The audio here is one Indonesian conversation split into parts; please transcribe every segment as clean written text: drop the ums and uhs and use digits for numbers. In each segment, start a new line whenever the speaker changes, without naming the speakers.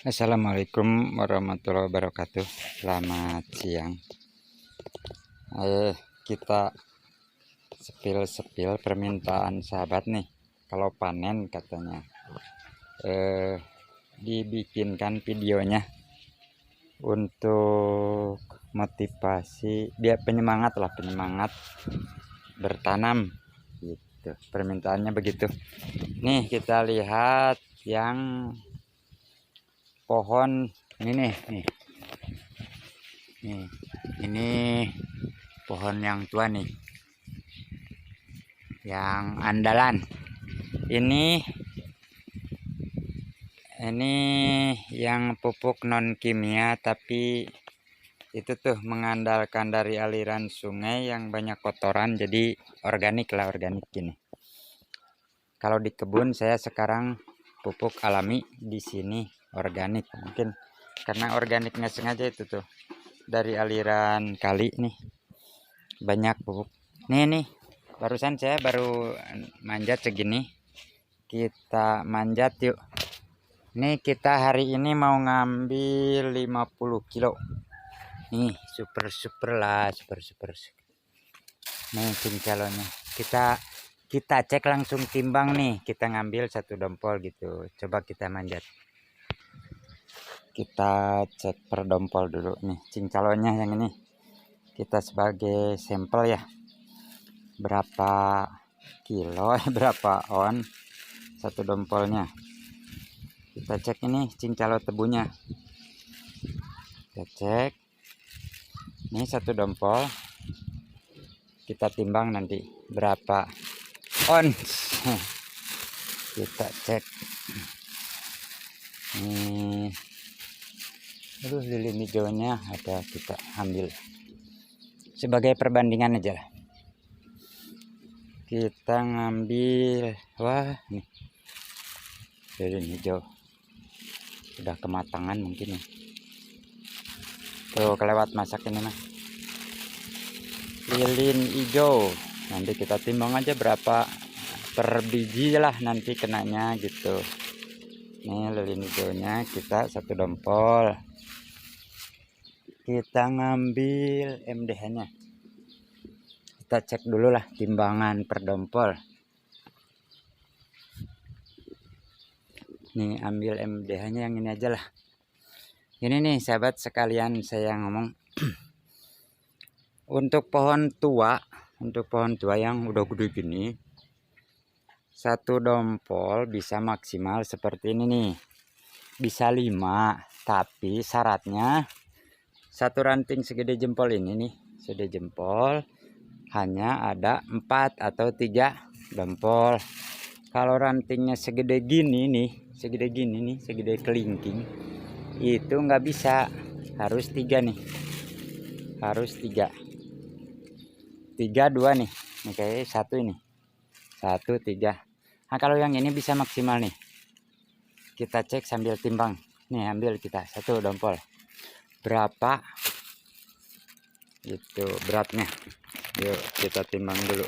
Assalamualaikum warahmatullahi wabarakatuh. Selamat siang. Kita sepil permintaan sahabat nih. Kalau panen katanya dibikinkan videonya untuk motivasi, biar penyemangat bertanam gitu. Permintaannya begitu. Nih kita lihat yang pohon ini nih. Ini pohon yang tua nih, yang andalan. Ini yang pupuk non kimia, tapi itu tuh mengandalkan dari aliran sungai yang banyak kotoran, jadi organik gini. Kalau di kebun saya sekarang pupuk alami, di sini organik, mungkin karena organiknya sengaja itu tuh dari aliran kali nih banyak pupuk. Nih barusan saya baru manjat segini, kita manjat yuk. Nih kita hari ini mau ngambil 50 kilo nih, super nih cincalonya. Kita cek langsung timbang nih, kita ngambil 1 dompol gitu. Coba kita manjat, kita cek per dompol dulu nih cincalonya. Yang ini kita sebagai sampel ya, berapa kilo berapa on 1 dompolnya. Kita cek ini cincalo tebunya, kita cek ini 1 dompol, kita timbang nanti berapa on. Kita cek nih, aduh lilin hijaunya ada, kita ambil sebagai perbandingan aja lah. Kita ngambil, wah nih lilin hijau udah kematangan mungkin ya, tuh kelewat masak ini mah lilin hijau. Nanti kita timbang aja berapa per biji lah nanti kenanya gitu. Nih lilin hijaunya kita 1 dompol, kita ngambil MDH nya, kita cek dulu lah timbangan per dompol. Nih ambil MDH nya yang ini aja lah. Ini nih sahabat sekalian saya ngomong untuk pohon tua yang udah gede gini, 1 dompol bisa maksimal seperti ini nih, bisa 5, tapi syaratnya 1 ranting segede jempol ini nih, segede jempol hanya ada 4 atau 3 dompol. Kalau rantingnya segede gini nih, segede kelingking, itu nggak bisa, harus 3 nih, harus 3 2 nih, kayak 1 ini 1 3. Nah kalau yang ini bisa maksimal nih, kita cek sambil timbang nih, ambil kita 1 dompol berapa itu beratnya. Yuk kita timbang dulu,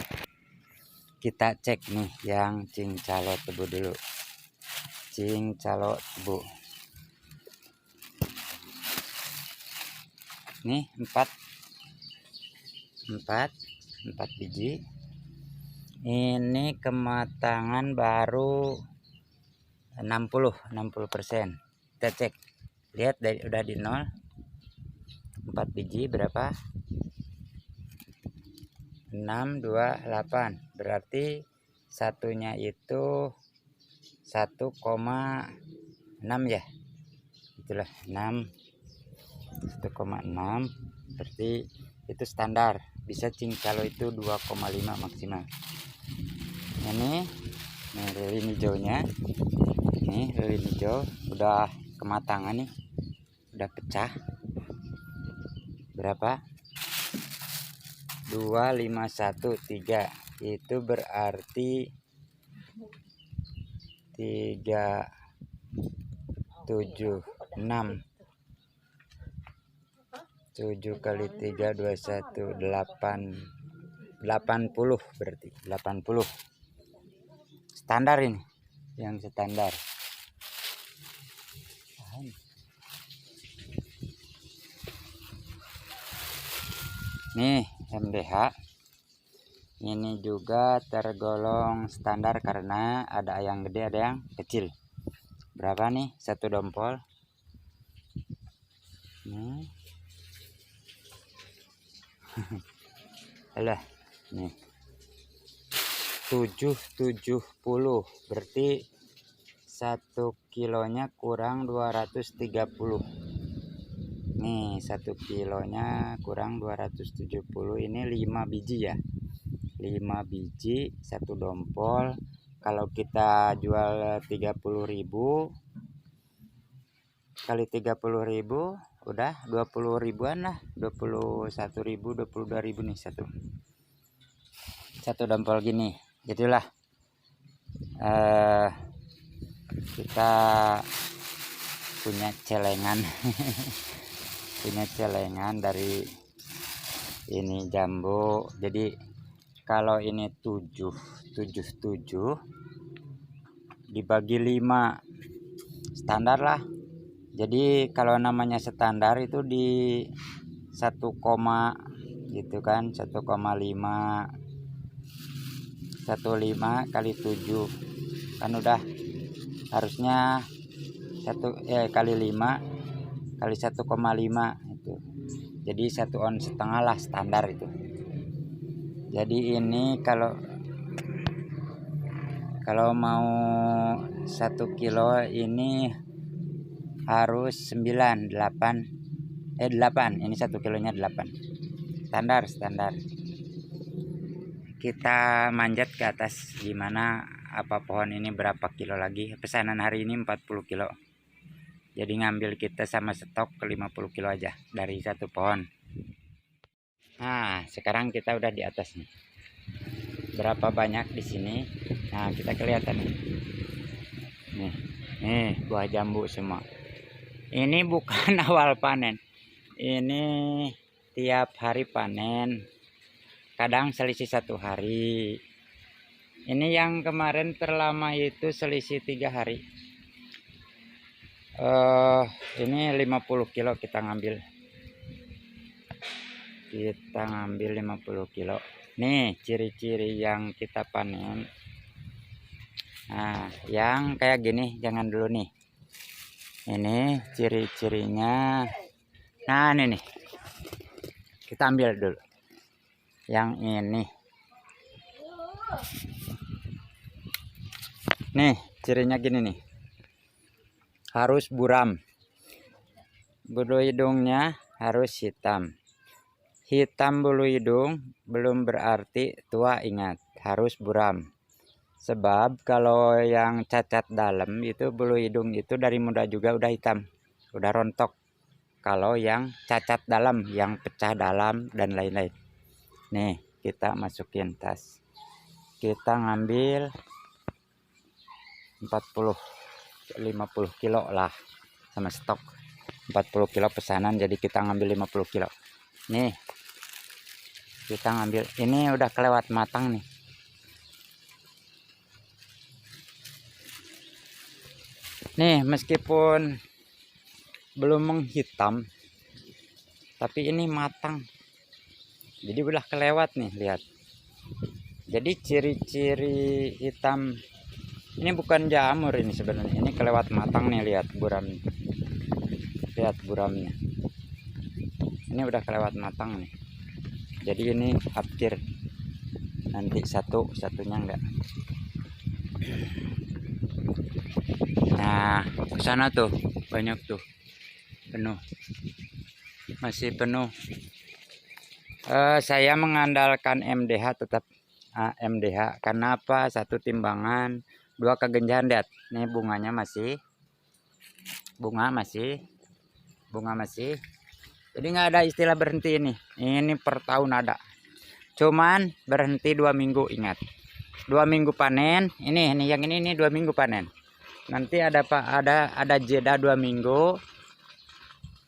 kita cek nih yang cincalo tebu dulu, cincalo tebu nih 4 biji. Ini kematangan baru 60%. Kita cek, lihat dari udah di 0. 4 biji berapa? 6, 2, 8. Berarti satunya itu 1,6 ya. Itulah 6, 1,6. Berarti itu standar. Bisa cincalo itu 2,5 maksimal. Ini lilin hijaunya, nih lilin hijau udah kematangan nih, udah pecah. Berapa? 2513, itu berarti 376. 7 kali 3 21 80, berarti 80 standar ini, yang standar. Nih MDH ini juga tergolong standar karena ada yang gede ada yang kecil. Berapa nih satu dompol? Alah, nih 770, berarti 1 kilonya kurang 230. Nih 1 kilonya kurang 270, ini 5 biji ya, 5 biji satu dompol. Kalau kita jual 30.000 kali 30.000 udah 20 ribuan lah, 21.000, 22.000 nih satu dompol gini. Jadilah kita punya celengan punya celengan dari ini jambu. Jadi kalau ini 777 dibagi 5 standar lah. Jadi kalau namanya standar itu di 1, gitu kan, 1,5 kali 7 kan udah harusnya kali 5 kali 1,5 itu. Jadi 1,5 on lah standar itu. Jadi ini kalau mau 1 kilo ini harus 8. Ini 1 kilonya 8. Standar. Kita manjat ke atas gimana apa pohon ini berapa kilo lagi. Pesanan hari ini 40 kilo. Jadi ngambil kita sama stok ke 50 kilo aja dari satu pohon. Nah, sekarang kita udah di atas nih. Berapa banyak di sini? Nah, kita kelihatan nih. Nih buah jambu semua. Ini bukan awal panen. Ini tiap hari panen. Kadang selisih 1 hari. Ini yang kemarin terlama itu selisih 3 hari. Ini 50 kilo kita ngambil. 50 kilo. Nih ciri-ciri yang kita panen. Nah, yang kayak gini jangan dulu nih. Ini ciri-cirinya. Nah, ini nih. Kita ambil dulu. Yang ini. Nih, cirinya gini nih. Harus buram. Bulu hidungnya harus hitam. Hitam bulu hidung belum berarti tua, ingat. Harus buram. Sebab kalau yang cacat dalam itu bulu hidung itu dari muda juga udah hitam, udah rontok. Kalau yang cacat dalam, yang pecah dalam dan lain-lain. Nih kita masukin tas. Kita ngambil 50 kilo lah sama stok. 40 kilo pesanan, jadi kita ngambil 50 kilo. Nih kita ngambil, ini udah kelewat matang nih. Nih meskipun belum menghitam, tapi ini matang. Jadi udah kelewat nih, lihat. Jadi ciri-ciri hitam ini bukan jamur ini sebenarnya. Ini kelewat matang nih, lihat buram. Lihat buramnya. Ini udah kelewat matang nih. Jadi ini akhir. Nanti satunya enggak. Nah, ke sana tuh banyak tuh, penuh, masih penuh. Saya mengandalkan MDH, tetap MDH. Karena apa? 1 timbangan, 2 kegenjahan. Lihat, nih bunganya masih, bunga masih. Jadi nggak ada istilah berhenti ini. Ini per tahun ada. Cuman berhenti 2 minggu, ingat. 2 minggu panen. Ini yang ini 2 minggu panen. Nanti ada jeda 2 minggu,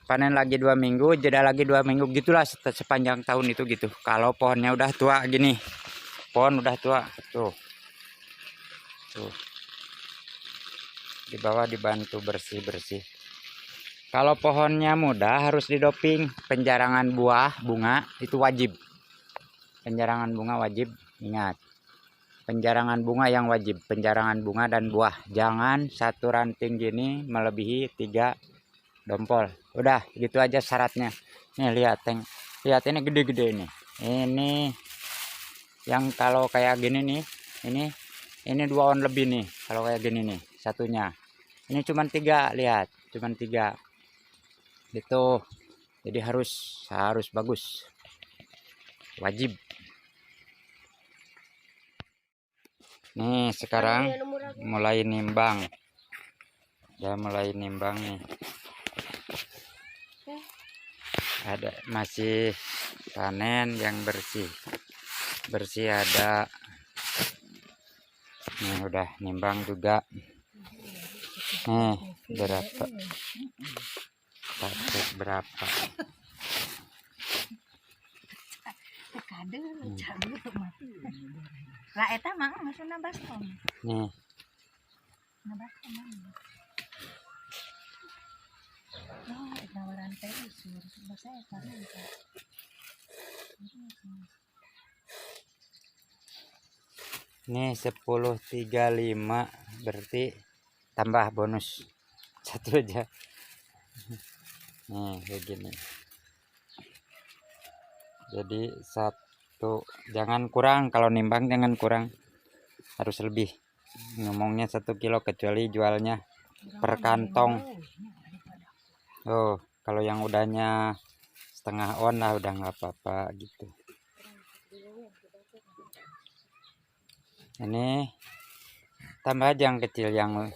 panen lagi 2 minggu, jeda lagi 2 minggu, gitulah sepanjang tahun itu gitu. Kalau pohonnya udah tua gini, pohon udah tua tuh, di bawah dibantu bersih. Kalau pohonnya muda harus didoping. Penjarangan buah bunga itu wajib. Penjarangan bunga wajib, ingat. Penjarangan bunga yang wajib, penjarangan bunga dan buah. Jangan satu ranting gini melebihi 3 dompol. Udah, gitu aja syaratnya. Nih lihat, lihat ini gede-gede ini. Ini yang kalau kayak gini nih, ini 2 on lebih nih. Kalau kayak gini nih, satunya. Ini cuma 3, lihat, cuma 3. Gitu. Jadi harus bagus. Wajib. Nih sekarang mulai nimbang. Ya mulai nimbang nih. Ada masih panen yang bersih ada. Nih udah nimbang juga. Nih berapa? Paket berapa?
Lah eta mah maksudna baskom.
Nih.
Oh, tawaran terus bahasa eta.
Nih 10.35 berarti tambah bonus 1 aja. Nih kayak gini. Jadi 1, jangan kurang, kalau nimbang jangan kurang, harus lebih. Ngomongnya 1 kilo kecuali jualnya per kantong. Oh, kalau yang udahnya setengah on lah udah nggak apa-apa gitu. Ini tambah aja yang kecil, yang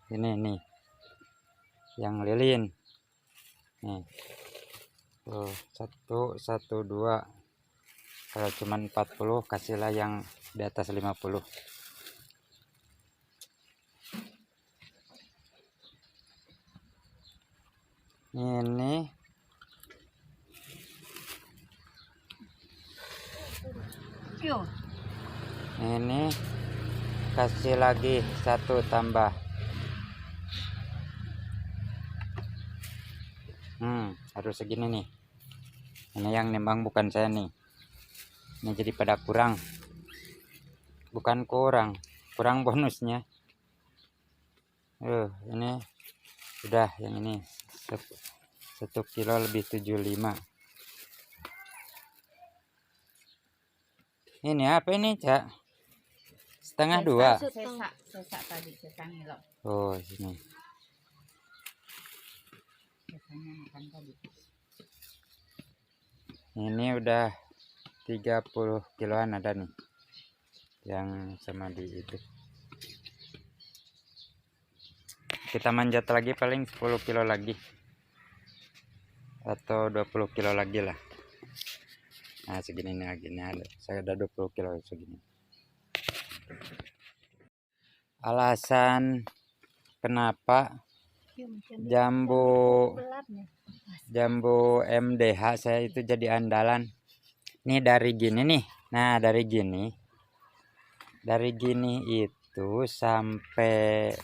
ini nih, yang lilin nih. Tuh 1, 1, 2. Kalau cuman 40 kasihlah yang di atas 50. Ini kasih lagi 1 tambah. Harus segini nih. Ini yang nimbang bukan saya nih. Ini jadi pada kurang. Bukan kurang bonusnya. Ini udah yang ini 1 kilo lebih 75. Ini apa ini, Cak? Setengah 2.
Sesak tadi, sesak ngilok.
Oh, sini.
Sesanya makan tadi.
Ini udah 30 kiloan ada nih. Yang sama di itu. Kita manjat lagi paling 10 kilo lagi. Atau 20 kilo lagi lah. Nah segini nih lagi nih ada. Saya ada 20 kilo segini. Alasan kenapa jambu MDH saya itu jadi andalan. Nih dari gini nih. Nah dari gini itu sampai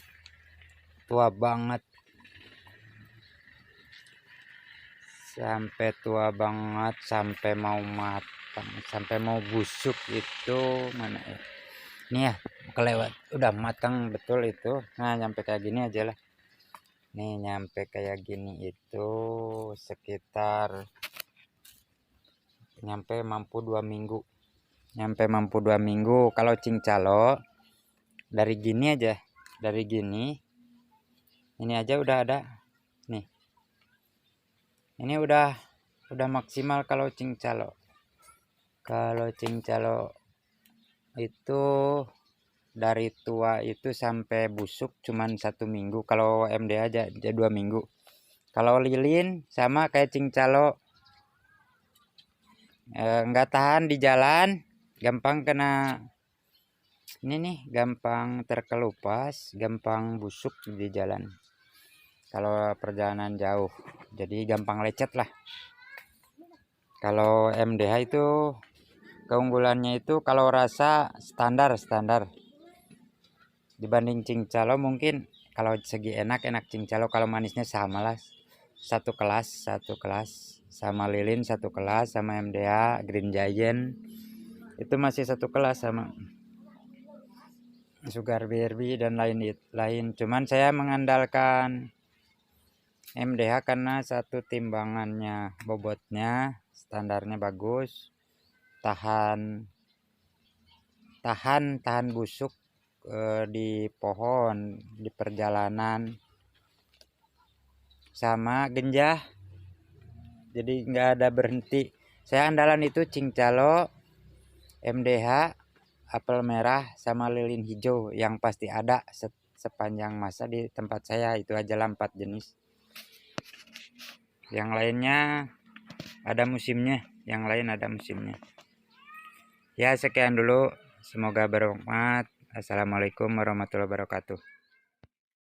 tua banget. Sampai mau matang, sampai mau busuk itu mana ya? Nih ya, kelewat. Udah matang betul itu. Nah, nyampe kayak gini aja lah. Nih, nyampe kayak gini itu sekitar mampu 2 minggu. Mampu 2 minggu. Kalau cincalo dari gini aja. Dari gini. Ini aja udah ada. Nih. Ini udah maksimal kalau cincalo. Kalau cincalo itu dari tua itu sampai busuk cuman 1 minggu. Kalau MD aja 2 minggu. Kalau lilin sama kayak cincalo, nggak tahan di jalan, gampang kena ini nih, gampang terkelupas, gampang busuk di jalan. Kalau perjalanan jauh, jadi gampang lecet lah. Kalau MDH itu keunggulannya itu kalau rasa standar dibanding cincalo. Mungkin kalau segi enak cincalo, kalau manisnya sama lah satu kelas sama Lilin satu kelas, sama MDA Green Giant itu masih satu kelas, sama Sugar Berry dan lain. Cuman saya mengandalkan MDH karena satu timbangannya, bobotnya standarnya bagus, tahan busuk di pohon, di perjalanan, sama genjah, jadi nggak ada berhenti. Saya andalan itu Cincalo, MDH, apel merah, sama lilin hijau yang pasti ada sepanjang masa di tempat saya. Itu aja lah 4 jenis. Yang lainnya ada musimnya, Ya, sekian dulu, semoga bermanfaat. Assalamualaikum warahmatullahi wabarakatuh.